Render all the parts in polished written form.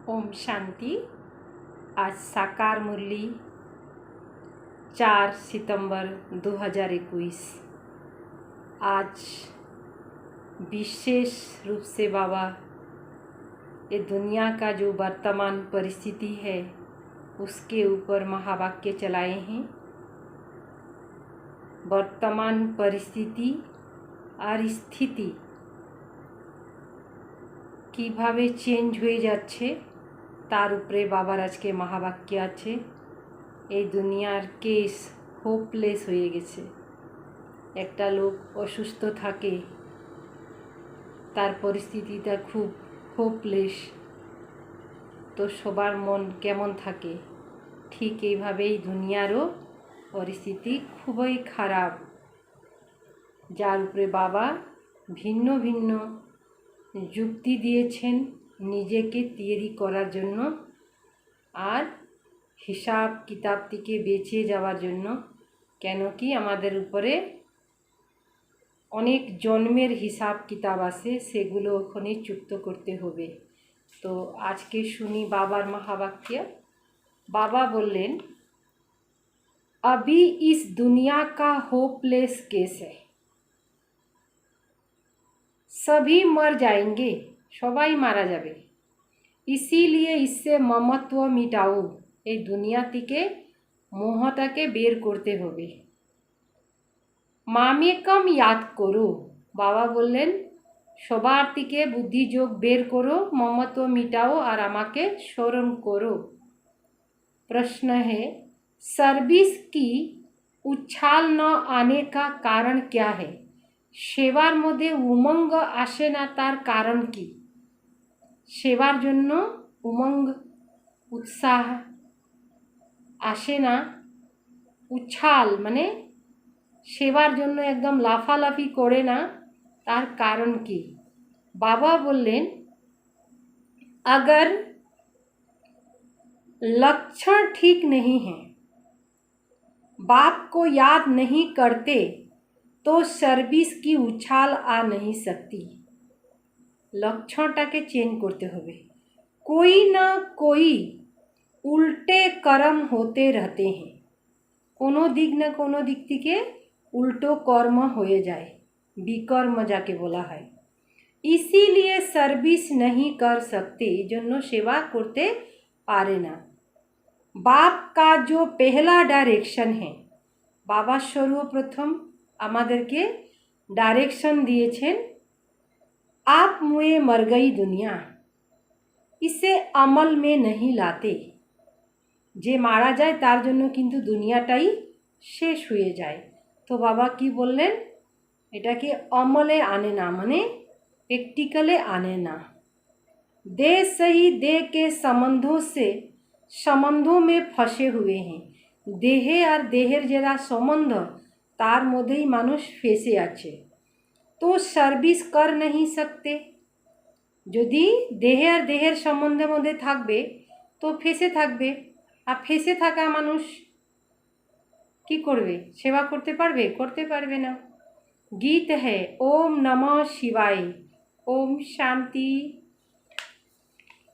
ओम शांति। आज साकार मुरली 4 सितंबर 2021। आज विशेष रूप से बाबा ये दुनिया का जो वर्तमान परिस्थिति है उसके ऊपर महावाक्य चलाए हैं। वर्तमान परिस्थिति और स्थिति কিভাবে চেঞ্জ হয়ে যাচ্ছে তার উপরে বাবার আজকে মহাবাক্য আছে। এই দুনিয়ার কেস হোপলেস হয়ে গেছে। একটা লোক অসুস্থ থাকে, তার পরিস্থিতিটা খুব হোপলেস, তো সবার মন কেমন থাকে, ঠিক এইভাবেই দুনিয়ারও পরিস্থিতি খুবই খারাপ, যার উপরে বাবা ভিন্ন ভিন্ন যুক্তি দিয়েছেন নিজেকে তৈরি করার জন্য আর হিসাব কিতাব থেকে বেঁচে যাওয়ার জন্য। কেন কি আমাদের উপরে অনেক জন্মের হিসাব কিতাব আছে, সেগুলো ওখানে চুক্ত করতে হবে। তো আজকে শুনি বাবার মহাবাক্য। বাবা বললেন, अभी इस दुनिया का होपलेस केस है, सभी मर जाएंगे, সবাই মারা যাবে। इसीलिए इससे ममत्व मिटाओ, এই দুনিয়া থেকে মোহটাকে বের করতে হবে। মামেকম ইয়াদ করো, বাবা বললেন সবার থেকে বুদ্ধিযোগ বের করো, মমত্ব মিটাও আর আমাকে স্মরণ করো। प्रश्न है, सर्विस की उछाल न आने का कारण क्या है? সেবার মধ্যে উমঙ্গ আসে না, তার কারণ কি? সেবার জন্য উমঙ্গ উৎসাহ আসে না, উচ্ছাল মানে সেবার জন্য একদম লাফালাফি করে না, তার কারণ কি? বাবা বললেন, अगर लक्षण ठीक नहीं है, बाप को याद नहीं करते तो सर्विस की उछाल आ नहीं सकती। लक्षणटाके चेंज करते होबे। कोई ना कोई उल्टे कर्म होते रहते हैं, कोनो दिक ना कोनो दिक থেকে उल्टो कर्म হয়ে যায়, विकर्म जाके बोला है। इसीलिए सर्विस नहीं कर सकते, জন্য সেবা করতে পারে না। बाप का जो पहला डायरेक्शन है, बाबा सर्वप्रथम আমাদেরকে ডাইরেকশন দিয়েছেন, आप मुए मर गई दुनिया, इसे अमल में नहीं लाते। যে মারা যায় তার জন্য কিন্তু দুনিয়াটাই শেষ হয়ে যায়। তো বাবা কি বললেন, এটাকে অমলে আনে না, মানে প্র্যাকটিক্যালে আনে না। देह सही देह के संबंधों से संबंधों में फंसे हुए हैं। দেহে আর দেহের যারা সম্বন্ধ তার মধ্যেই মানুষ ফেসে আছে। তো সার্ভিস কর नहीं सकते, যদি দেহে আর দেহের সম্বন্ধের মধ্যে থাকবে তো ফেসে থাকবে, আর ফেসে থাকা মানুষ কি করবে? সেবা করতে পারবে? করতে পারবে না। गीत है ओम नमः शिवाय, ओम शांति।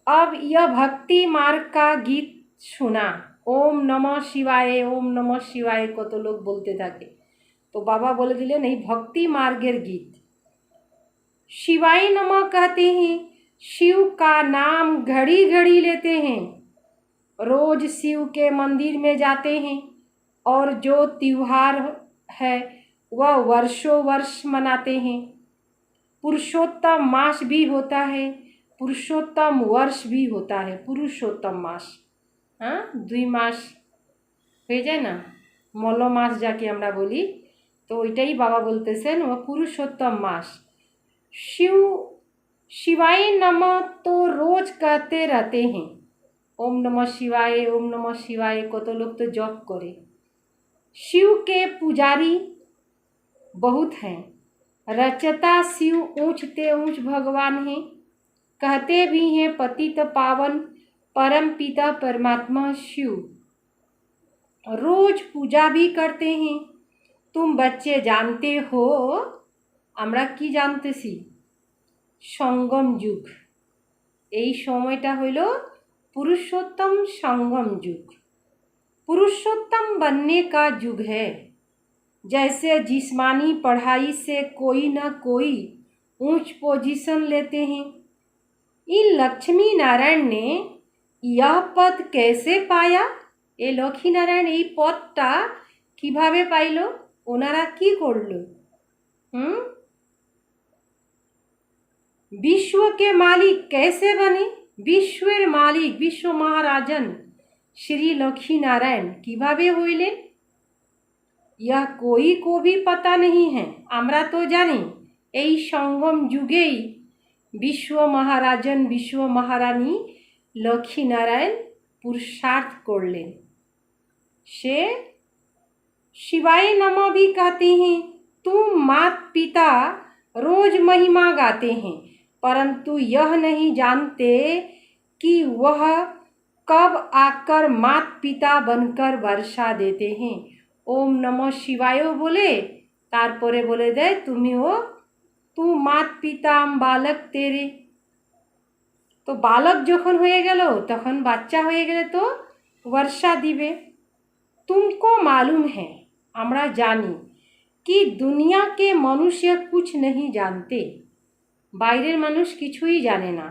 अब यह भक्ति मार्ग का गीत सुना, ओम नमः शिवाय ओम नमः शिवाय কত লোক বলতে থাকে। তো বাবা বলে দিলেন এই ভক্তি মার্গের गीत। शिवाय नमः कहते हैं, शिव का नाम घड़ी घड़ी लेते हैं, रोज शिव के मंदिर में जाते हैं और जो त्योहार है वह वर्षों वर्ष मनाते हैं। पुरुषोत्तम मास भी होता है, पुरुषोत्तम वर्ष भी होता है। पुरुषोत्तम मास, हाँ 2 মাস হয়ে যায় না, মল মাস যাকে আমরা বলি, তো ওইটাই বাবা বলতেছেন ও পুরুষোত্তম মাস। शिव शिवाय नमः तो रोज कहते रहते हैं, ओम नमः शिवाय ओम नमः शिवाय কত লোক তো জপ করে। शिव के पुजारी बहुत हैं, रचता शिव ऊंचते ऊंच भगवान हैं, कहते भी हैं पतित पावन परम पिता परमात्मा शिव। रोज पूजा भी करते हैं। तुम बच्चे जानते हो, আমরা কি জানতেছি? সঙ্গম যুগ, এই সময়টা হইল पुरुषोत्तम संगम युग। पुरुषोत्तम बनने का युग है। जैसे जिस्मानी पढ़ाई से कोई न कोई ऊंच पोजीशन लेते हैं, इन लक्ष्मी नारायण ने यह पद कैसे पाया? ए लक्ष्मी नारायण এই পদটা কিভাবে পাইল? ওনারা কি করলো? विश्व के मालिक कैसे बने? विश्वेर मालिक विश्व महाराजन श्री लक्ष्मी नारायण কিভাবে হইলেন? यह कोई को भी पता नहीं है। আমরা তো জানি এই সঙ্গম যুগেই विश्व महाराजन विश्व महारानी लक्ष्मी नारायण पुरुषार्थ করলেন। से शिवाय नमः भी कहते हैं। तुम मात पिता रोज महिमा गाते हैं, परंतु यह नहीं जानते कि वह कब आकर मात पिता बनकर वर्षा देते हैं। ओम नमः शिवाय बोले तारपरे बोले दे तुम्हें हो तू मात पिता बालक तेरे। तो बालक जखन हो गेलो तखन बाच्चा हो गेले तो वर्षा दिबे। तुमको मालूम है, हमरा जानी कि दुनिया के मनुष्य कुछ नहीं जानते। बाहरेर मानुष किछुई जाने ना।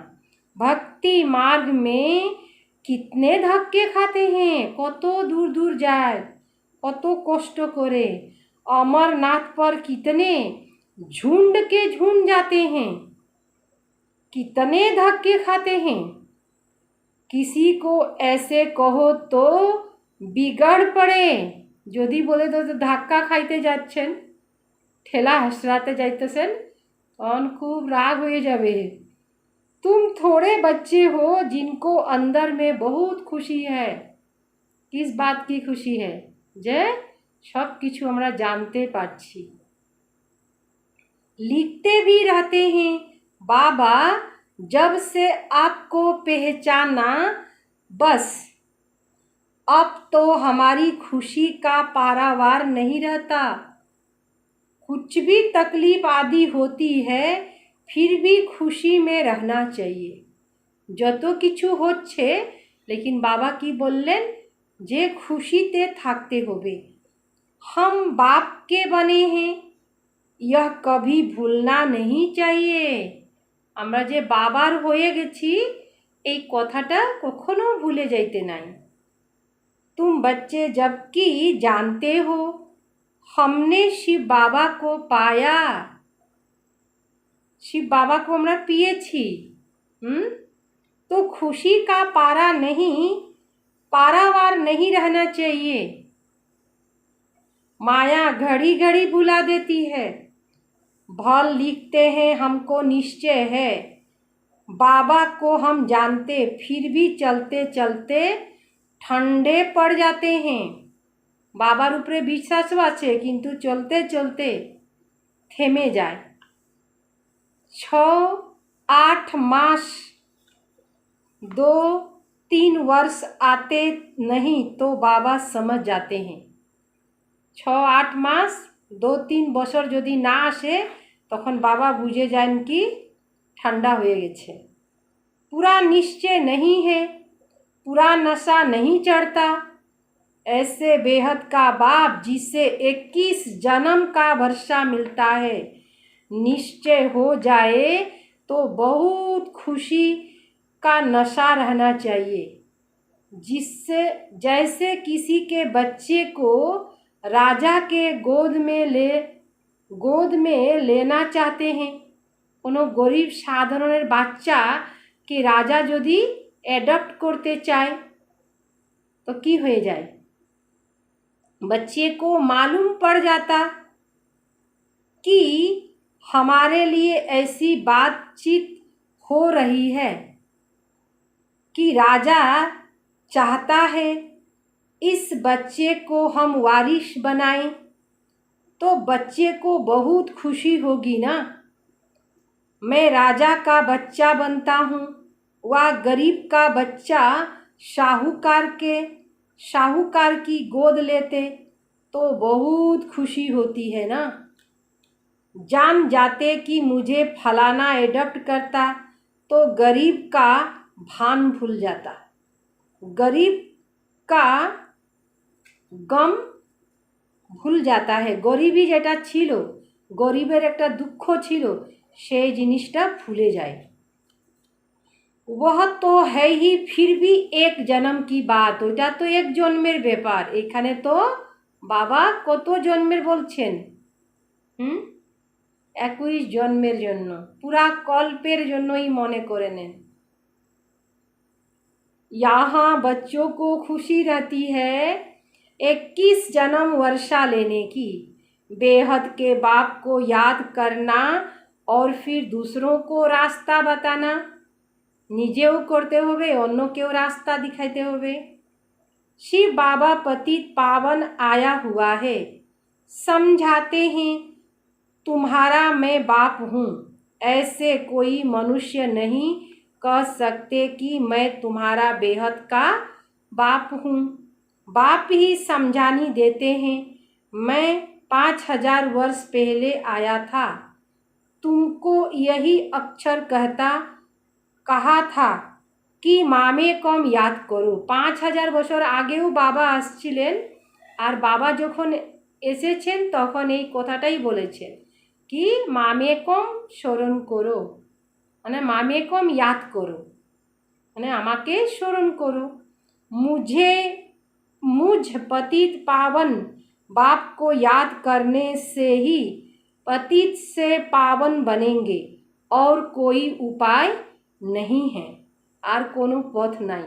भक्ति मार्ग में कितने धक्के खाते हैं, कत दूर दूर जाए, कत कष्ट करे। अमरनाथ पर कितने झुंड के झुंड जाते हैं, कितने धक्के खाते हैं। किसी को ऐसे कहो तो बिगड़ पड़े। যদি বলে তো ধাক্কা খাইতে যাচ্ছেন, ঠেলা হাসরাতে যাইতেছেন, তখন खूब राग हो जावे। तुम थोड़े बच्चे हो जिनको अंदर में बहुत खुशी है। किस बात की खुशी है? जे सब किछु हमरा जानते पारछि। लिखते भी रहते हैं, बाबा जब से आपको पहचाना बस अब तो हमारी खुशी का पारावार नहीं रहता। कुछ भी तकलीफ आदि होती है फिर भी खुशी में रहना चाहिए। যত কিছু হচ্ছে लेकिन बाबा की बोललेन जे खुशीते थाकते होबे। हम बाप के बने हैं, यह कभी भूलना नहीं चाहिए। আমরা যে বাবার হয়ে গেছি এই কথাটা কখনো ভুলে যাইতে নাই। तुम बच्चे जबकि जानते हो हमने शिव बाबा को पाया, शिव बाबा को हमरा पिएছি, तो खुशी का पारावार नहीं रहना चाहिए। माया घड़ी घड़ी भुला देती है। भल लिखते हैं हमको निश्चय है, बाबा को हम जानते फिर भी चलते चलते ठंडे पड़ जाते हैं। बाबार उपरे विश्वास आछे किन्तु चलते चलते থেমে যায়। 6-8 मास 2-3 वर्ष आते नहीं तो बाबा समझ जाते हैं। 6-8 मास 2-3 বছর যদি না আসে তখন বাবা বুঝে যান কি ঠান্ডা হয়ে গেছে। पूरा निश्चय नहीं है, पूरा नशा नहीं चढ़ता। ऐसे बेहद का बाप जिससे 21 जन्म का वर्षा मिलता है, निश्चय हो जाए तो बहुत खुशी का नशा रहना चाहिए। जिससे जैसे किसी के बच्चे को राजा के गोद में लेना चाहते हैं। कोनो गरीब साधारण बाच्चा के राजा यदि एडप्ट करते चाहे तो की हो जाए? बच्चे को मालूम पड़ जाता कि हमारे लिए ऐसी बातचीत हो रही है कि राजा चाहता है इस बच्चे को हम वारिस बनाएं, तो बच्चे को बहुत खुशी होगी ना। मैं राजा का बच्चा बनता हूँ, वह गरीब का बच्चा साहूकार की गोद लेते तो बहुत खुशी होती है ना। जान जाते कि मुझे फलाना एडप्ट करता तो गरीब का भान भूल जाता। गरीब का गम ভুল যাতা হে গরিবই যেটা ছিল গরিবের একটা দুঃখ ছিল সেই জিনিসটা ভুলে যায় वह तो है ही फिर भी एक जन्म की बात ওইটা তো এক জন্মের ব্যাপার এখানে তো বাবা কত জন্মের বলছেন 21 জন্মের জন্য পুরা কল্পের জন্যই মনে করে নেন यहाँ बच्चों को खुशी रहती है 21 जन्म वर्षा लेने की बेहद के बाप को याद करना और फिर दूसरों को रास्ता बताना নিজেও করতে হবে অন্যকেও রাস্তা দিখাইতে হবে शिव बाबा पतित पावन आया हुआ है समझाते हैं तुम्हारा मैं बाप हूँ ऐसे कोई मनुष्य नहीं कह सकते कि मैं तुम्हारा बेहद का बाप हूँ बाप ही समझानी देते हैं मैं 5000 वर्ष पहले आया था तुमको यही अक्षर कहा था कि मामे कम याद करो 5000 বছর আগেও বাবা আসছিলেন আর বাবা যখন এসেছেন তখন এই কথাটাই বলেছেন কি মামে কম স্মরণ করো মানে মামে কম याद करो মানে আমাকে স্মরণ করো मुझ पतित पावन बाप को याद करने से ही पतित से पावन बनेंगे और कोई उपाय नहीं है और कोनो पथ नहीं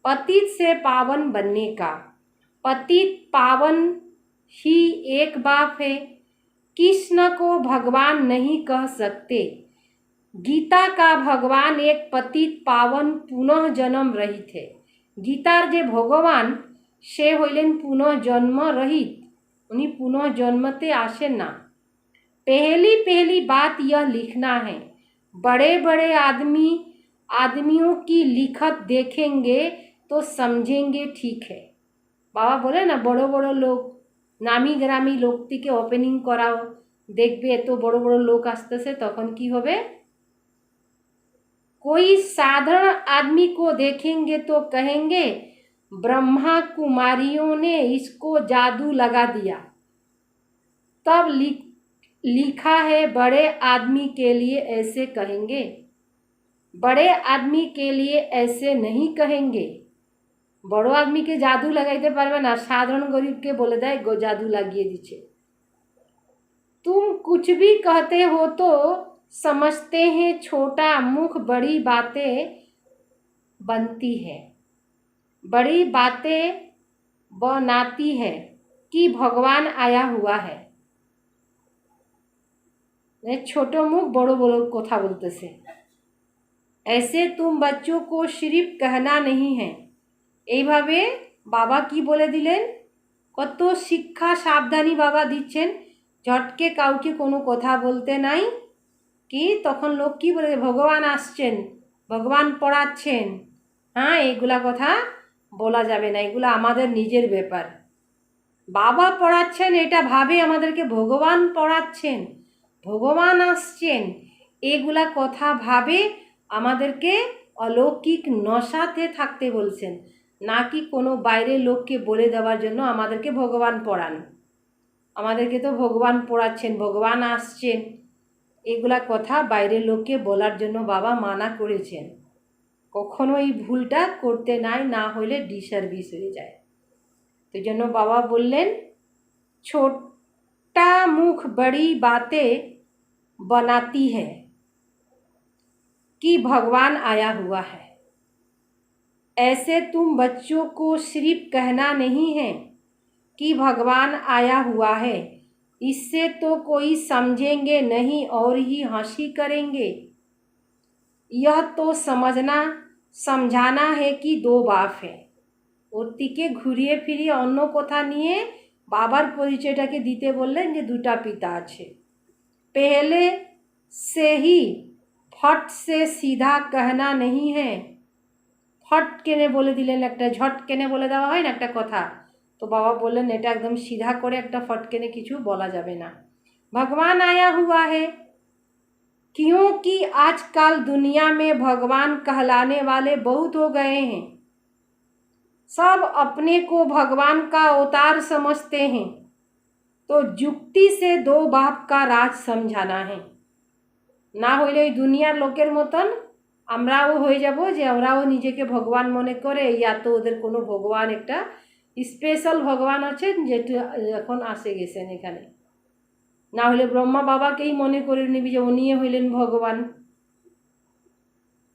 पतित से पावन बनने का पतित पावन ही एक बाप है कृष्ण को भगवान नहीं कह सकते गीता का भगवान एक पतित पावन पुनः जन्म रहित है गीतार जे भगवान से हইলেন पुनः जन्म रहित उन्हीं पुनः जन्मते आसेन ना पहली बात यह लिखना है बड़े बड़े आदमियों की लिखत देखेंगे तो समझेंगे ठीक है बाबा बोले ना बड़ो बड़ो लोग नामी ग्रामी लोग থেকে ওপেনিং করাও দেখবে এত বড় বড় লোক আসতেছে তখন কি হবে कोई साधारण आदमी को देखेंगे तो कहेंगे ब्रह्मा कुमारियों ने इसको जादू लगा दिया तब लिखा है बड़े आदमी के लिए ऐसे कहेंगे बड़े आदमी के लिए ऐसे नहीं कहेंगे बड़ो आदमी के जादू लगाइते पारबे ना साधारण गरीब के बोले देय जादू লাগিয়ে দিচ্ছে तुम कुछ भी कहते हो तो समझते हैं छोटा मुख बड़ी बातें बनती है बड़ी बातें बनाती है कि भगवान आया हुआ है छोटो मुख बड़ो बड़ो कथा बोलते से ऐसे तुम बच्चों को सिर्फ कहना नहीं है এইভাবে বাবা কি বলে দিলেন কত শিক্ষা সাবধানী বাবা দিচ্ছেন ঝটকে কাউকে কোনো কথা বলতে নাই কি তখন লোক কি বলে ভগবান আসছেন ভগবান পড়াচ্ছেন হ্যাঁ এইগুলা কথা বলা যাবে না এগুলা আমাদের নিজের ব্যাপার বাবা পড়াচ্ছেন এটা ভাবে আমাদেরকে ভগবান পড়াচ্ছেন ভগবান আসছেন এগুলা কথা ভাবে আমাদেরকে অলৌকিক নশাতে থাকতে বলছেন নাকি কোনো বাইরের লোককে বলে দেওয়ার জন্য আমাদেরকে ভগবান পড়ান আমাদেরকে তো ভগবান পড়াচ্ছেন ভগবান আসছেন এগুলা কথা বাইরের লোককে বলার জন্য বাবা মানা করেছেন কখনো এই ভুলটা করতে নাই না হলে ডিসার্ভিস হয়ে যায় তো জন্য বাবা বললেন छोटा मुख बड़ी बातें बनाती है कि भगवान आया हुआ है ऐसे तुम बच्चों को सिर्फ कहना नहीं है कि भगवान आया हुआ है इससे तो कोई समझेंगे नहीं और ही हंसी करेंगे यह तो समझाना है कि दो बाप है ওর দিকে ঘুরিয়ে ফিরিয়ে অন্য কথা নিয়ে বাবার পরিচয়টাকে দিতে বললেন যে দুটা পিতা আছে पहले से ही फट से सीधा कहना नहीं है फट केने बोले दिलेन একটা ঝট কেনে বলে দেওয়া হয় না একটা কথা तो बाबा बोलें এটা एकदम सीधा করে একটা फट केने কিছু বলা যাবে না भगवान आया हुआ है क्योंकि आजकल दुनिया में भगवान कहलाने वाले बहुत हो गए हैं सब अपने को भगवान का अवतार समझते हैं, तो जुक्ति से दो बाप का राज समझाना है। ना হইলে ওই দুনিয়ার লোকের মতন আমরাও হয়ে যাব যে আমরাও নিজেকে ভগবান মনে করে, ইয়া তো ওদের কোনো ভগবান একটা স্পেশাল ভগবান আছেন যেটা এখন আসে গেছেন এখানে। না হলে ব্রহ্মা বাবাকেই মনে করে নিবি যে উনি হইলেন ভগবান,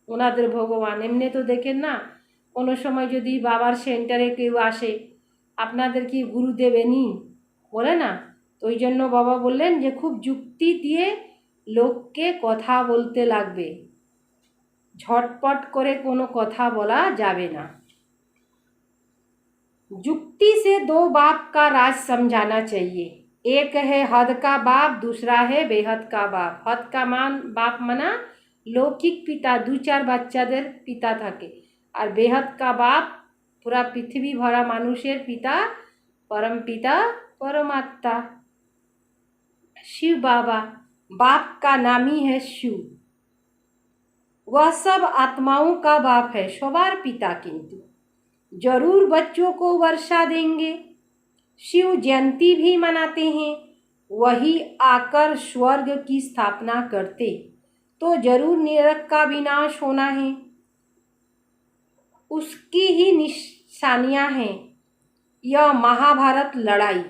ওনাদের ভগবান। এমনি তো দেখেন না, কোনো সময় যদি বাবার সেন্টারে কেউ আসে, আপনাদের কি গুরুদেব এনি বলে না, তো ওই জন্য বাবা বললেন যে খুব যুক্তি দিয়ে লোককে কথা বলতে লাগবে, ঝটপট করে কোনো কথা বলা যাবে না। जुक्ति से दो बाप का राज समझाना चाहिए। एक है हद का बाप, दूसरा है बेहद का बाप। हद का मान बाप माना लौकिक पिता, दो चार বাচ্চাদের পিতা থাকে, আর বেহদ का बाप पूरा पृथ्वी भरा মানুষের পিতা, परम पिता परमात्मा शिव बाबा। बाप का नाम ही है शिव, वह सब आत्माओं का बाप है, सवार पिता। किंतु जरूर बच्चों को वर्षा देंगे, शिव जयंती भी मनाते हैं, वही आकर स्वर्ग की स्थापना करते, तो जरूर नरक का विनाश होना है, उसकी ही निशानियां हैं यह महाभारत लड़ाई।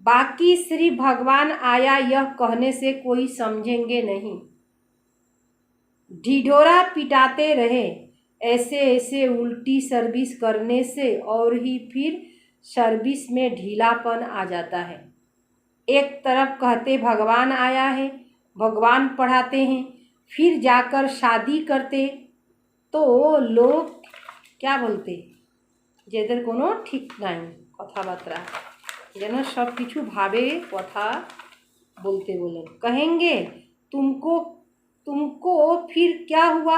बाकी सिर्फ भगवान आया यह कहने से कोई समझेंगे नहीं। ढिढोरा पिटाते रहे, ऐसे ऐसे उल्टी सर्विस करने से और ही फिर सर्विस में ढीलापन आ जाता है। एक तरफ कहते भगवान आया है, भगवान पढ़ाते हैं, फिर जाकर शादी करते, तो लोग क्या बोलते, जेদের কোনো ঠিক নাই কথাবার্তা, যেন সব কিছু ভাবে কথা বলতে বলেন। कहेंगे तुमको फिर क्या हुआ,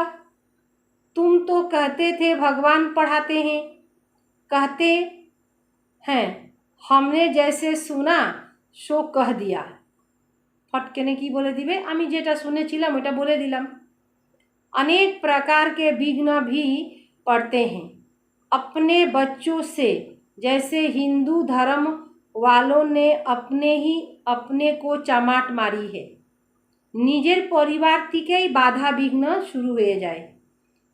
तुम तो कहते थे भगवान पढ़ाते हैं, कहते हैं हमने जैसे सुना सो कह दिया। फटकेने की बोले दिबे, आमी जेटा सुनेছিলাম ওটা बोले दिलाम। अनेक प्रकार के विघ्न भी पड़ते हैं अपने बच्चों से, जैसे हिंदू धर्म वालों ने अपने को चमाट मारी है। নিজের পরিবার থেকেই বাধা বিঘ্ন শুরু হয়ে যায়।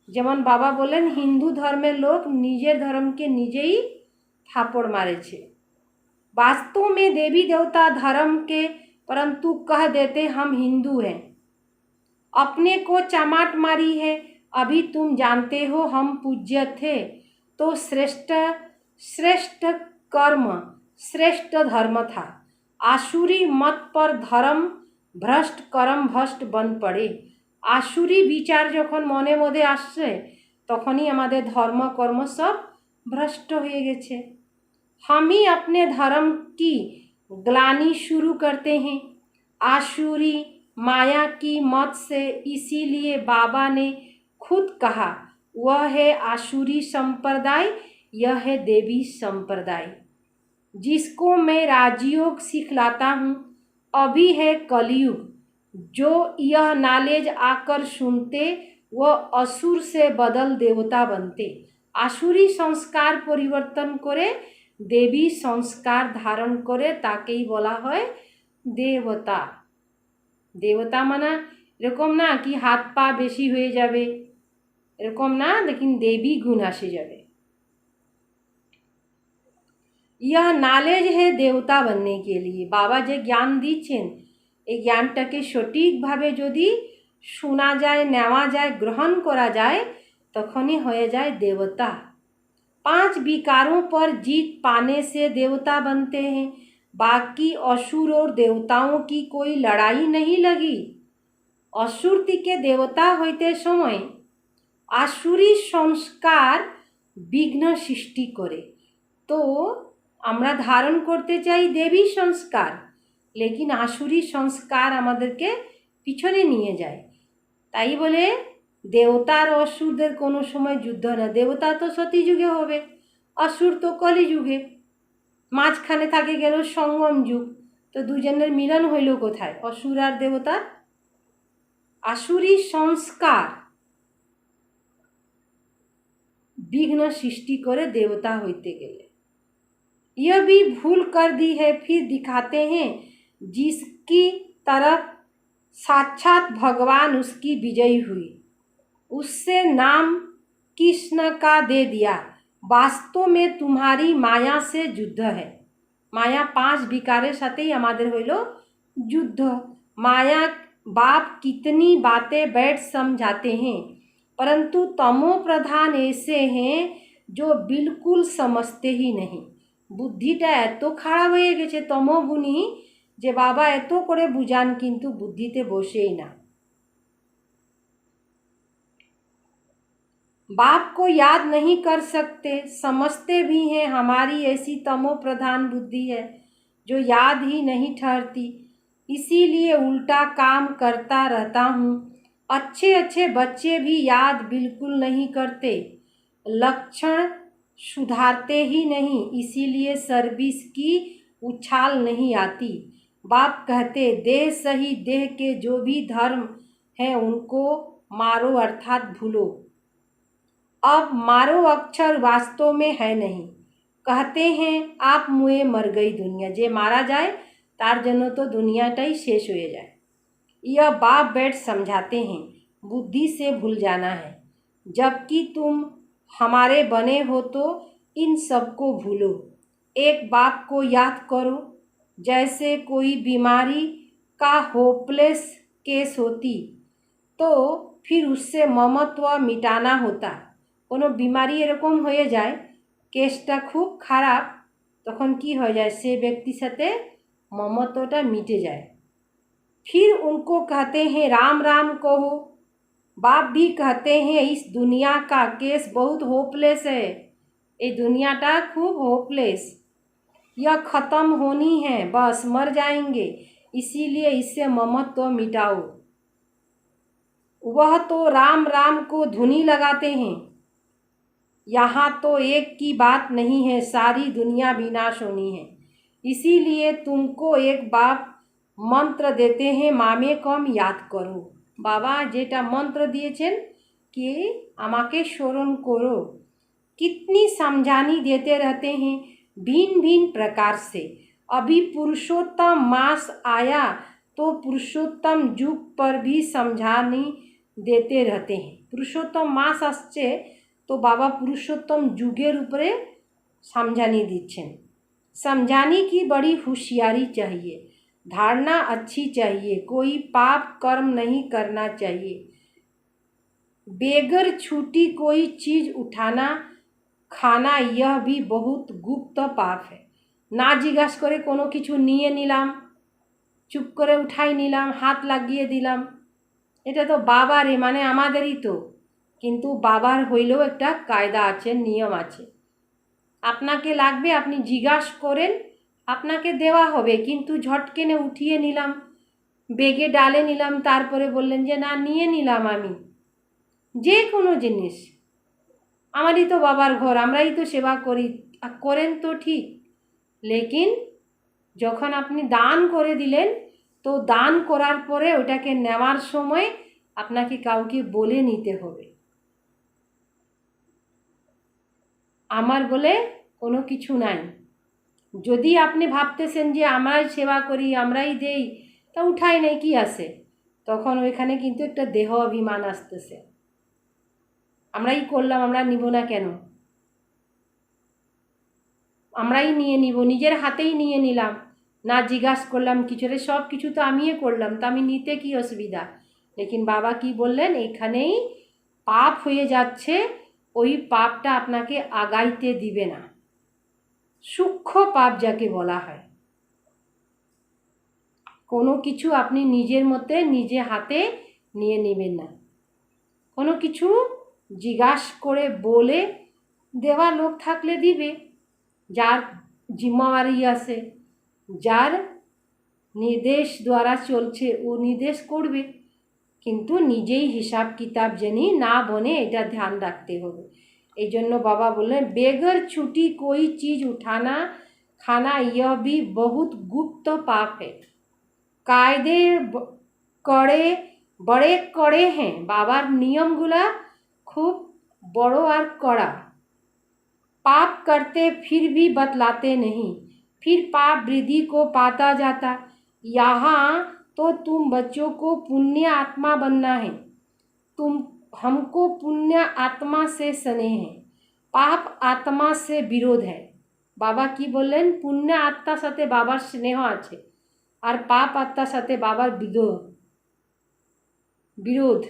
যেমন বাবা বলেন হিন্দু ধর্মের লোক নিজের ধর্মকে নিজেই থাপড় মারেছে। वास्तव में देवी देवता धर्म के, परंतु कह देते हम हिंदू हैं। अपने को चमाट मारी है, अभी तुम जानते हो हम पूज्य थे, तो श्रेष्ठ कर्म श्रेष्ठ धर्म था। आसुरी मत पर धर्म भ्रष्ट कर्म भ्रष्ट बन पड़े। आसुरी विचार যখন মনে মধ্যে আসছে তখনই আমাদের ধর্ম কর্ম সব ভ্রষ্ট হয়ে গেছে। हम ही अपने धर्म की ग्लानि शुरू करते हैं आसुरी माया की मत से। इसीलिए बाबा ने खुद कहा वह है आसुरी संप्रदाय, यह है देवी संप्रदाय। जिसको मैं राजयोग सिखलाता हूँ, अभी है कलयुग, जो यह नॉलेज आकर सुनते वह असुर से बदल देवता बनते। आसुरी संस्कार परिवर्तन करे देवी संस्कार धारण करे ताकेই বলা হয় দেবতা। দেবতা মানে এরকম না কি হাত পা বেশি হয়ে যাবে, এরকম না, लेकिन देवी गुण আসে যাবে। यह नॉलेज है देवता बनने के लिए। बाबा যে জ্ঞান দিচ্ছেন এই জ্ঞানটাকে সঠিকভাবে যদি শোনা যায়, নেওয়া যায়, গ্রহণ করা যায়, তখনই হয়ে যায় देवता। 5 विकारों पर जीत पाने से देवता बनते हैं, बाकी असुर और देवताओं की कोई लड़ाई नहीं लगी। असुर থেকে देवता হইতে সময় आसुरी संस्कार विघ्न সৃষ্টি করে। तो আমরা ধারণ করতে চাই দেবী সংস্কার, लेकिन आसुरी संस्कार আমাদেরকে পিছনে নিয়ে যায়। তাই বলে দেবতার অসুরদের কোনো সময় যুদ্ধ না। দেবতা তো সতী যুগে হবে, অসুর তো কলি যুগে। মাঝখানে থাকে গেল সঙ্গম যুগ, তো দুজনের মিলন হইল কোথায়, অসুর আর দেবতার? आसुरी संस्कार विघ्न सृष्टि करे देवता होते गए। यह भी भूल कर दी है, फिर दिखाते हैं जिसकी तरफ साक्षात भगवान उसकी विजयी हुई, उससे नाम कृष्ण का दे दिया। वास्तव में तुम्हारी माया से युद्ध है। माया 5 विकारेर साथेई आमादेर हইল युद्ध। माया बाप कितनी बातें बैठ समझाते हैं, परंतु तमो प्रधान ऐसे हैं जो बिल्कुल समझते ही नहीं। बुद्धिटा एत खाराप হয়ে গেছে तमोगुणी যে बाबा एत करे बुझान किन्तु बुद्धिते बसेই ना। बाप को याद नहीं कर सकते, समझते भी हैं हमारी ऐसी तमो प्रधान बुद्धि है जो याद ही नहीं ठहरती, इसीलिए उल्टा काम करता रहता हूँ। अच्छे अच्छे बच्चे भी याद बिल्कुल नहीं करते, लक्षण सुधारते ही नहीं, इसीलिए सर्विस की उछाल नहीं आती। बाप कहते देह सही देह के जो भी धर्म हैं उनको मारो अर्थात भूलो। अब मारो अक्षर वास्तव में है नहीं। कहते हैं आप मुए मर गई दुनिया, जे मारा जाए तार जन्य तो दुनियाटाई शेष हो जाए। यह बाप बैठ समझाते हैं बुद्धि से भूल जाना है, जबकि तुम हमारे बने हो तो इन सबको भूलो। एक बाप को याद करो, जैसे कोई बीमारी का होपलेस केस होती तो फिर उससे ममत्व मिटाना होता। कोनो बीमारी एरकम हो जाए केसटा खूब खराब, तखन की हो जाए से व्यक्ति साथे ममत्वटा मिटे जाए। फिर उनको कहते हैं राम राम कहो। बाप भी कहते हैं इस दुनिया का केस बहुत होपलेस है, ये दुनियाटा खूब होपलेस, यह ख़त्म होनी है, बस मर जाएंगे, इसीलिए इससे ममत्व मिटाओ। वह तो राम राम को धुनी लगाते हैं। यहाँ तो एक की बात नहीं है, सारी दुनिया विनाश होनी है, इसीलिए तुमको एक बाप मंत्र देते हैं मामे कम याद करो। बाबा जेटा मंत्र दिएছেন कि आमाके स्मरण करो, कितनी समझानी देते रहते हैं भिन्न भिन्न प्रकार से। अभी पुरुषोत्तम मास आया तो पुरुषोत्तम युग पर भी समझानी देते रहते हैं। पुरुषोत्तम मास आसছে तो बाबा पुरुषोत्तम युगेर उपरे समझानी दिच्छेन। समझाने की बड़ी होशियारी चाहिए, धारणा अच्छी चाहिए, कोई पाप कर्म नहीं करना चाहिए। बेगर छूटी कोई चीज़ उठाना खाना यह भी बहुत गुप्त पाप है। ना जिज्ञास करे कोनो किछु निये निलाम, चुप करे उठाई निलाम, हाथ লাগিয়ে दिलाम, এটা তো বাবারই মানে আমাদেরই তো, কিন্তু বাবার হইলেও একটা কায়দা আছে, নিয়ম আছে। আপনাকে লাগবে আপনি জিজ্ঞাস করেন, আপনাকে দেওয়া হবে, কিন্তু ঝটকেনে উঠিয়ে নিলাম, বেগে ডালে নিলাম, তারপরে বললেন যে না নিয়ে নিলাম আমি। যে কোনো জিনিস আমারই তো বাবার ঘর, আমরাই তো সেবা করি, করেন তো ঠিক, লেকিন যখন আপনি দান করে দিলেন তো দান করার পরে ওটাকে নেওয়ার সময় আপনাকে কাউকে বলে নিতে হবে। আমার বলে কোনো কিছু নাই। যদি আপনি ভাবতেছেন যে আমরাই সেবা করি আমরাই দেই তা উঠাই নেই কি আছে, তখন ওইখানে কিন্তু একটা দেহ অভিমান আসতেছে। আমরাই করলাম, আমরা নিব না কেন? আমরাই নিয়ে নিব, নিজের হাতেই নিয়ে নিলাম, না জিজ্ঞাসা করলাম কিছু, রে সব কিছু তো আমিই করলাম, তা আমি নিতে কি অসুবিধা? লেকিন বাবা কি বললেন, এখানেই পাপ হয়ে যাচ্ছে, ওই পাপটা আপনাকে আগাইতে দিবে না। সূক্ষ্ম পাপ যাকে বলা হয়, কোনো কিছু আপনি নিজের মতে নিজে হাতে নিয়ে নেবেন না। কোনো কিছু জিজ্ঞাসা করে বলে দেওয়া লোক থাকলে দিবে, যার জিম্মাওয়ারি আছে, যার নির্দেশ দ্বারা চলছে ও নির্দেশ করবে, কিন্তু নিজেই হিসাব কিতাব জেনে না বনে এটা ধ্যান রাখতে হবে। এই জন্য বাবা বললেন बेगर छुटी कोई चीज़ उठाना खाना यह भी बहुत गुप्त पाप है। कायदे कड़े बड़े कड़े हैं, बाबार नियमगुला खूब बड़ो और कड़ा। पाप करते फिर भी बतलाते नहीं, फिर पाप वृद्धि को पाता जाता। यहाँ तो तुम बच्चों को पुण्य आत्मा बनना है, तुम हमको पुण्य आत्मा से स्नेह है, पाप आत्मा से विरोध है। बाबा की बोलें पुण्य आत्मा साथे बाबार स्नेह आछे और पाप आत्मा साथे बाबार विरोध।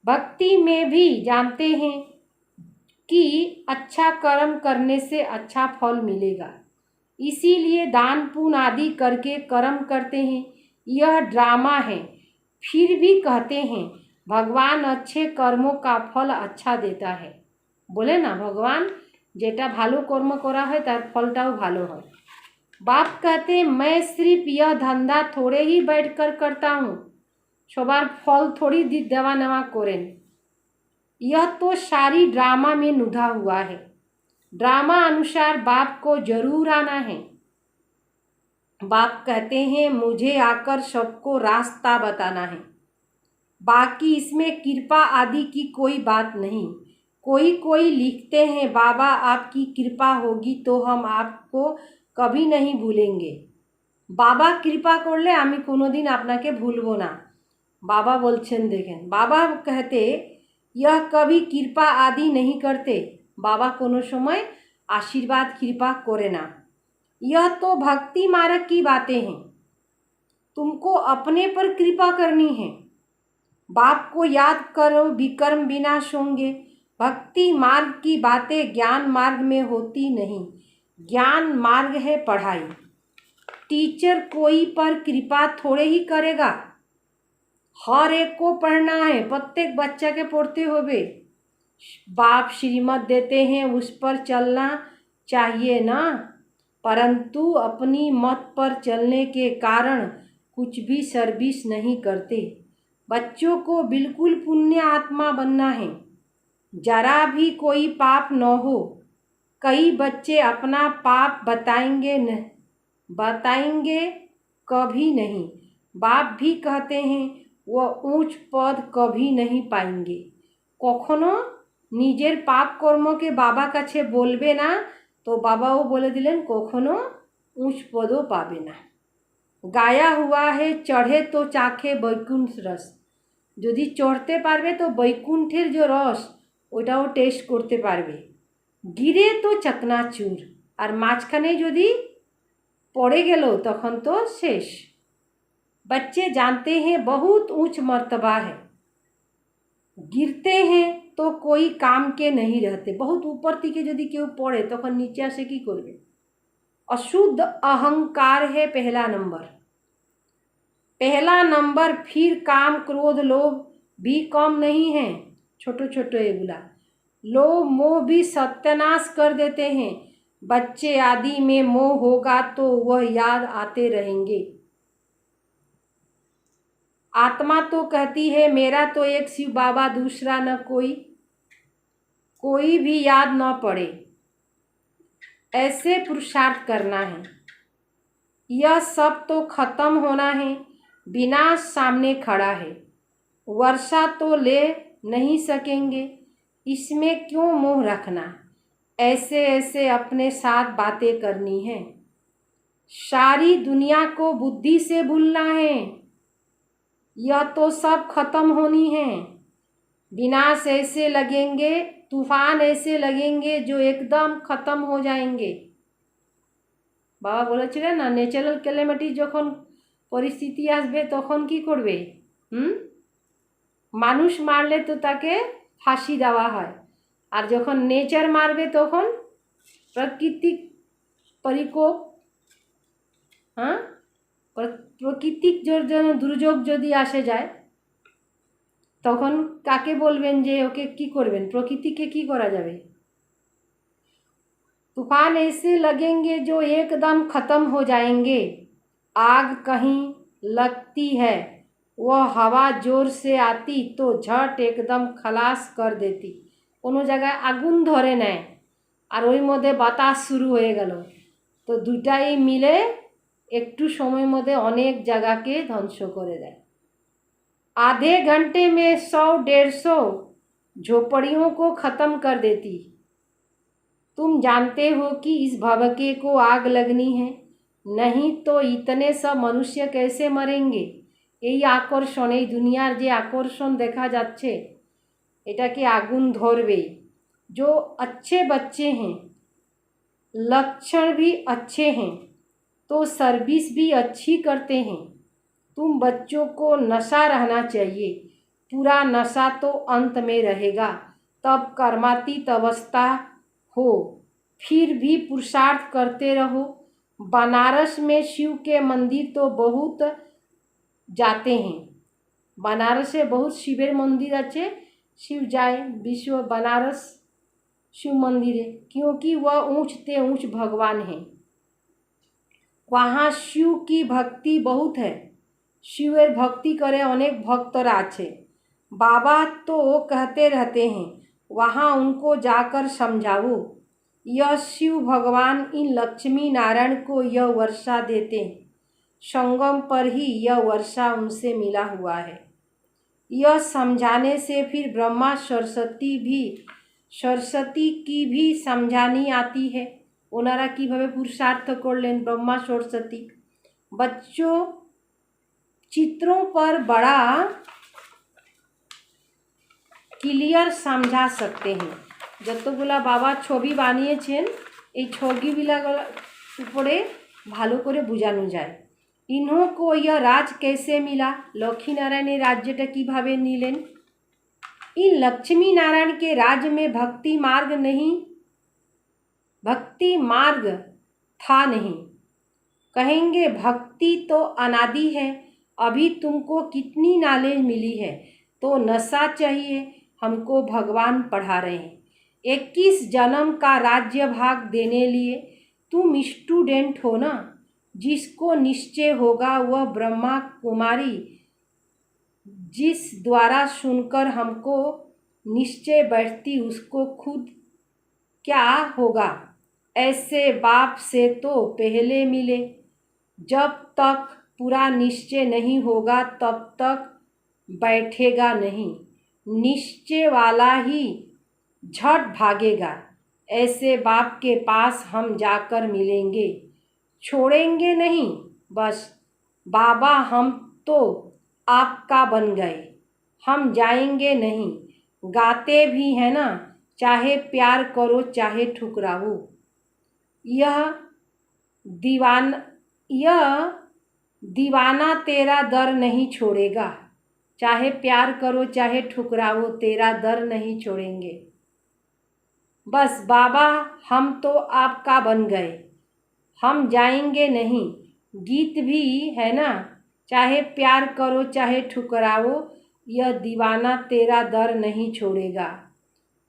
भक्ति में भी जानते हैं कि अच्छा कर्म करने से अच्छा फल मिलेगा, इसीलिए दान पुण्य आदि करके कर्म करते हैं। यह ड्रामा है, फिर भी कहते हैं भगवान अच्छे कर्मों का फल अच्छा देता है। बोले ना भगवान जेटा भालो कर्म करा है तार फलटाओ भालो है। बाप कहते मैं सिर्फ यह धंधा थोड़े ही बैठकर करता हूँ, सबार फल थोड़ी देवा नेवा करें। यह तो सारी ड्रामा में नुधा हुआ है। ड्रामा अनुसार बाप को जरूर आना है। बाप कहते हैं मुझे आकर सबको रास्ता बताना है, बाकी इसमें कृपा आदि की कोई बात नहीं। कोई लिखते हैं बाबा आपकी कृपा होगी तो हम आपको कभी नहीं भूलेंगे। बाबा कृपा करले आमी कोनोदिन आपनाके भूलबो ना। बाबा बोलছেন देखें, बाबा कहते यह कभी कृपा आदि नहीं करते, बाबा कोनो समय आशीर्वाद कृपा करे ना। यह तो भक्ति मार्ग की बातें हैं, तुमको अपने पर कृपा करनी है। बाप को याद करो विकर्म विनाश होंगे। भक्ति मार्ग की बातें ज्ञान मार्ग में होती नहीं, ज्ञान मार्ग है पढ़ाई। टीचर कोई पर कृपा थोड़े ही करेगा, हर एक को पढ़ना है, प्रत्येक बच्चा के पढ़ते होवे। बाप श्रीमत देते हैं उस पर चलना चाहिए ना, परंतु अपनी मत पर चलने के कारण कुछ भी सर्विस नहीं करते। बच्चों को बिल्कुल पुण्य आत्मा बनना है, जरा भी कोई पाप न हो। कई बच्चे अपना पाप बताएंगे कभी नहीं। बाप भी कहते हैं वह ऊंच पद कभी नहीं पाएंगे। कखनो निजेर पाप कर्म के बाबा काछे बोलबे ना तो बाबाओ बोले दिलेन कखनो ऊंच पदो पाबे ना। गाया हुआ है चढ़े तो चाखे बैकुंठ रस, यदि चढ़ते पारबे तो बैकुंठेर जो रस ओटाओ टेस्ट करते पारबे। गिरे तो चकनाचूर और माझखाने यदि पड़े गेलो तखन तो शेष। बच्चे जानते हैं बहुत ऊंच मर्तबा है, गिरते हैं तो कोई काम के नहीं रहते। बहुत ऊपर थेके यदि केउ पड़े तखन नीचे आसे कि करबे। अशुद्ध अहंकार है पहला नंबर। फिर काम क्रोध लोभ भी कम नहीं है, छोटो छोटो एगुला लोभ मोह भी सत्यानाश कर देते हैं। बच्चे आदि में मोह होगा तो वह याद आते रहेंगे। आत्मा तो कहती है मेरा तो एक शिव बाबा दूसरा न कोई भी याद न पड़े, ऐसे पुरुषार्थ करना है। यह सब तो खत्म होना है, विनाश सामने खड़ा है। वर्षा तो ले नहीं सकेंगे, इसमें क्यों मोह रखना। ऐसे ऐसे अपने साथ बातें करनी है। सारी दुनिया को बुद्धि से भूलना है। यह तो सब खत्म होनी है। विनाश ऐसे लगेंगे, तूफान ऐसे लगेंगे जो एकदम खत्म हो जाएंगे। बाबा बोलेছিলেন ना ন্যাচারাল ক্যালামিটি যখন পরিস্থিতি আসবে তখন কি করবে? মানুষ মারলে তো তাকে ফাঁসি দেওয়া হয়, আর যখন নেচার মারবে তখন প্রাকৃতিক পরিকোপ, প্রাকৃতিক দুর্যোগ যদি আসে যায় তখন কাকে বলবেন যে ওকে কি করবেন? প্রকৃতিকে কি করা যাবে? तूफान ऐसे लगेंगे जो एकदम खत्म हो जाएंगे। आग कहीं लगती है, वह हवा जोर से आती तो झट एकदम खलास कर देती। कोनो जगह आगुन धरे नेय और ओई मध्य बातास शुरू हो गेल तो दुटाई मिले एकटू समय मध्य अनेक जगह के ध्वंस करे देय। आधे घंटे में 100-150 झोपड़ियों को ख़त्म कर देती। तुम जानते हो कि इस भवके को आग लगनी है, नहीं तो इतने सब मनुष्य कैसे मरेंगे। এই আকর্ষণ, এই দুনিয়ার যে আকর্ষণ দেখা যাচ্ছে, এটাকে আগুন ধরবেই। जो अच्छे बच्चे हैं, लक्षण भी अच्छे हैं, तो सर्विस भी अच्छी करते हैं। तुम बच्चों को नशा रहना चाहिए, पूरा नशा तो अंत में रहेगा, तब कर्मातीत अवस्था हो। फिर भी पुरुषार्थ करते रहो। बनारस में शिव के मंदिर तो बहुत जाते हैं। बनारसे बहुत शिवेर मंदिर अच्छे, शिव जाए विश्व बनारस शिव मंदिर है, क्योंकि वह ऊंचते ऊंच भगवान हैं। वहाँ शिव की भक्ति बहुत है, शिवेर भक्ति करे अनेक भक्तरा आछे। बाबा तो कहते रहते हैं, वहाँ उनको जाकर समझाओ। यह शिव भगवान इन लक्ष्मी नारायण को यह वर्षा देते हैं, संगम पर ही यह वर्षा उनसे मिला हुआ है। यह समझाने से फिर ब्रह्मा सरस्वती की भी समझानी आती है। ओनारा किभाबे पुरुषार्थ करलें ब्रह्मा सरस्वती। बच्चों चित्रों पर बड़ा क्लियर समझा सकते हैं। যতগুলা বাবা ছবি বানিয়েছেন, এই ছবিগুলার উপরে ভালো করে বোঝানো যায়। इन्हों को यह राज कैसे मिला, लक्ष्मी नारायण राज्यटा किभाबे नीलें। इन लक्ष्मी नारायण के राज्य में भक्ति मार्ग था नहीं। कहेंगे भक्ति तो अनादि है, अभी तुमको कितनी नॉलेज मिली है, तो नशा चाहिए, हमको भगवान पढ़ा रहे हैं। 21 जन्म का राज्य भाग देने लिए तुम स्टूडेंट हो ना। जिसको निश्चय होगा वह ब्रह्मा कुमारी जिस द्वारा सुनकर हमको निश्चय बैठती, उसको खुद क्या होगा। ऐसे बाप से तो पहले मिले, जब तक पूरा निश्चय नहीं होगा तब तक बैठेगा नहीं। निश्चय वाला ही झट भागेगा। ऐसे बाप के पास हम जाकर मिलेंगे, छोड़ेंगे नहीं। बस बाबा हम तो आपका बन गए, हम जाएंगे नहीं। गाते भी हैं ना, चाहे प्यार करो चाहे ठुकराओ। यह दीवाना तेरा दर नहीं छोड़ेगा, चाहे प्यार करो चाहे ठुकराओ, तेरा दर नहीं छोड़ेंगे। बस बाबा हम तो आपका बन गए, हम जाएंगे नहीं। गीत भी है ना, चाहे प्यार करो चाहे ठुकराओ, यह दीवाना तेरा दर नहीं छोड़ेगा।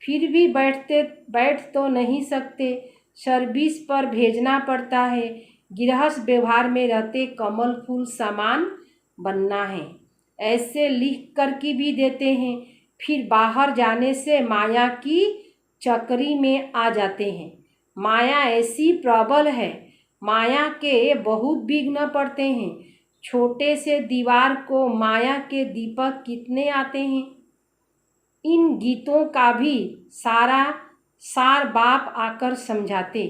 फिर भी बैठ तो नहीं सकते, सर्विस पर भेजना पड़ता है। गृहस्थ व्यवहार में रहते कमल फूल समान बनना है, ऐसे लिख कर के भी देते हैं। फिर बाहर जाने से माया की चक्री में आ जाते हैं। माया ऐसी प्रबल है, माया के बहुत विघ्न पड़ते हैं। छोटे से दीवार को माया के दीपक कितने आते हैं। इन गीतों का भी सार बाप आकर समझाते।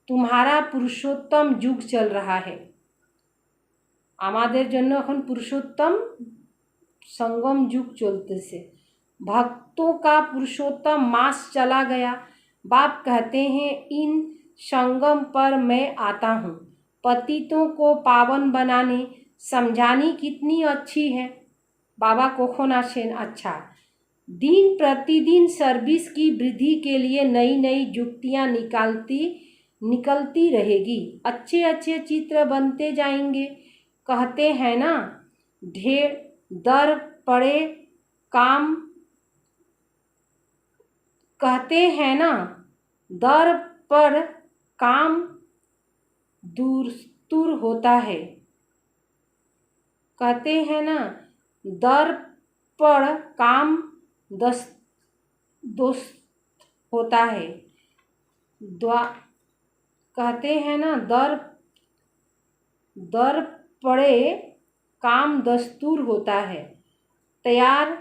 तुम्हारा पुरुषोत्तम युग चल रहा है, आमादेर जन्य एखन पुरुषोत्तम संगम युग चलतेছে। भक्तों का पुरुषोत्तम मास चला गया। बाप कहते हैं इन संगम पर मैं आता हूँ, पतितों को पावन बनाने। समझानी कितनी अच्छी है। बाबा कखन आसेन? अच्छा, दिन प्रतिदिन सर्विस की वृद्धि के लिए नई नई युक्तियाँ निकलती रहेगी। अच्छे अच्छे चित्र बनते जाएंगे। कहते हैं ना, दर पर काम दूर होता है। कहते हैं ना, दर पर काम दोस्त होता है। कहते हैं ना, दर पड़े काम दस्तूर होता है। तैयार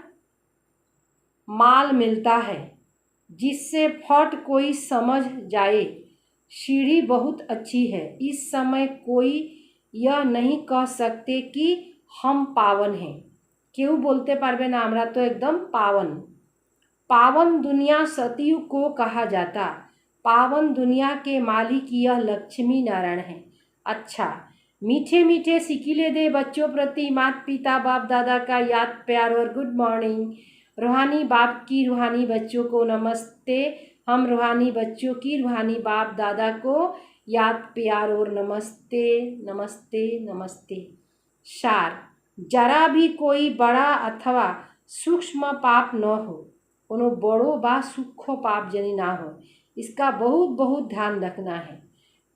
माल मिलता है, जिससे फट कोई समझ जाए सीढ़ी बहुत अच्छी है। इस समय कोई यह नहीं कह सकते कि हम पावन हैं। क्यों बोलते पारबे ना हमरा तो एकदम पावन। पावन दुनिया सतयुग को कहा जाता। पावन दुनिया के मालिक यह लक्ष्मी नारायण है। अच्छा, मीठे मीठे सिकिले दे बच्चों प्रति माता पिता बाप दादा का याद प्यार और गुड मॉर्निंग। रूहानी बाप की रूहानी बच्चों को नमस्ते। हम रूहानी बच्चों की रूहानी बाप दादा को याद प्यार और नमस्ते नमस्ते नमस्ते। सार, जरा भी कोई बड़ा अथवा सूक्ष्म पाप न हो, कोनो बड़ो बा सूक्ष्म पाप जनी ना हो, इसका बहुत बहुत ध्यान रखना है।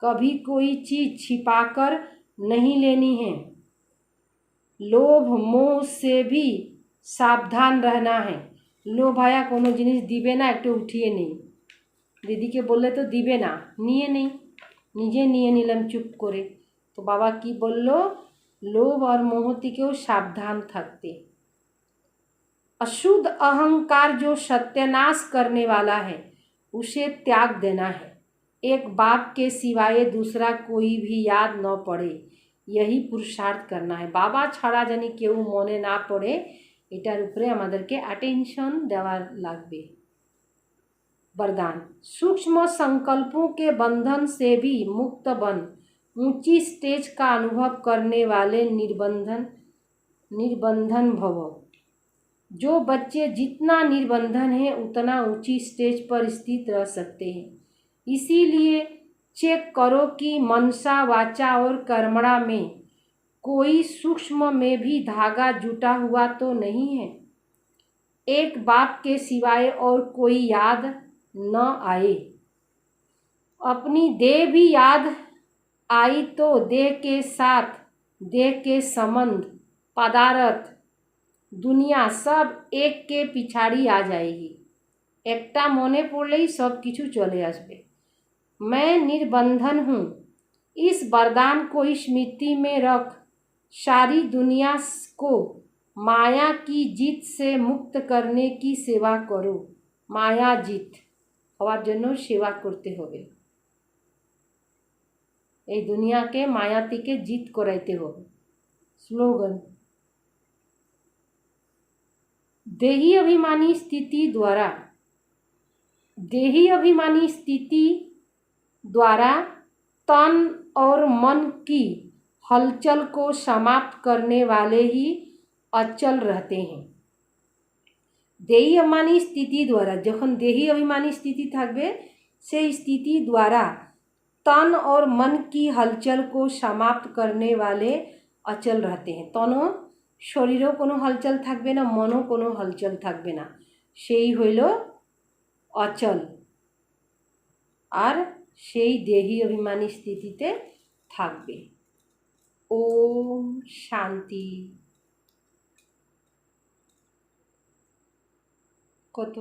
कभी कोई चीज छिपाकर नहीं लेनी है। लोभ मोह से भी सावधान रहना है। लोभ आया कोनो जिनिस दिबे ना एक उठिए नहीं। दीदी के बोले तो दिबे ना, निये नहीं, निजे निये निलम चुप करे। तो बाबा की बोलो, लोभ और मोह থেকেও सावधान থাকতে। अशुद्ध अहंकार जो सत्यानाश करने वाला है उसे त्याग देना है। एक बाप के सिवाय दूसरा कोई भी याद न पड़े, यही पुरुषार्थ करना है। बाबा छाड़ा जानी केउ मने ना पड़े, एटार उपरे आमादेरके अटेंशन देवा लागबे। वरदान, सूक्ष्म संकल्पों के बंधन से भी मुक्त बन ऊंची स्टेज का अनुभव करने वाले निर्बंधन भव। जो बच्चे जितना निर्बंधन है उतना ऊंची स्टेज पर स्थित रह सकते हैं। इसीलिए चेक करो कि मनसा वाचा और कर्मणा में कोई सूक्ष्म में भी धागा जुटा हुआ तो नहीं है। एक बाप के सिवाय और कोई याद न आए। अपनी देह भी याद आई तो देह के साथ देह के संबंध पदार्थ दुनिया सब एक के पिछाड़ी आ जाएगी। एकटा मने पड़लेई सब किछु चले आसबे। मैं निर्बंधन हूँ। इस वरदान को स्मृति में रख सारी दुनिया को माया की जीत से मुक्त करने की सेवा करो। माया जीत हवार जन्य सेवा करते होबे। এই দুনিয়াকে মায়া থেকে জিত করাইতে হবে। স্লোগান, देही अभिमानी स्थिति द्वारा तन और मन की हलचल को समाप्त करने वाले ही अचल रहते हैं। देही अभिमानी स्थिति द्वारा जखन देही अभिमानी स्थिति थाकबे से स्थिति द्वारा तन और मन की हलचल को समाप्त करने वाले अचल रहते हैं। तनो शरीरों कोनो हलचल थाकबे ना, मनो कोनो हलचल थाकबे ना, सेई हইল अचल और सेई देही अभिमानी स्थितिते थाकबे। ओम शांति। कत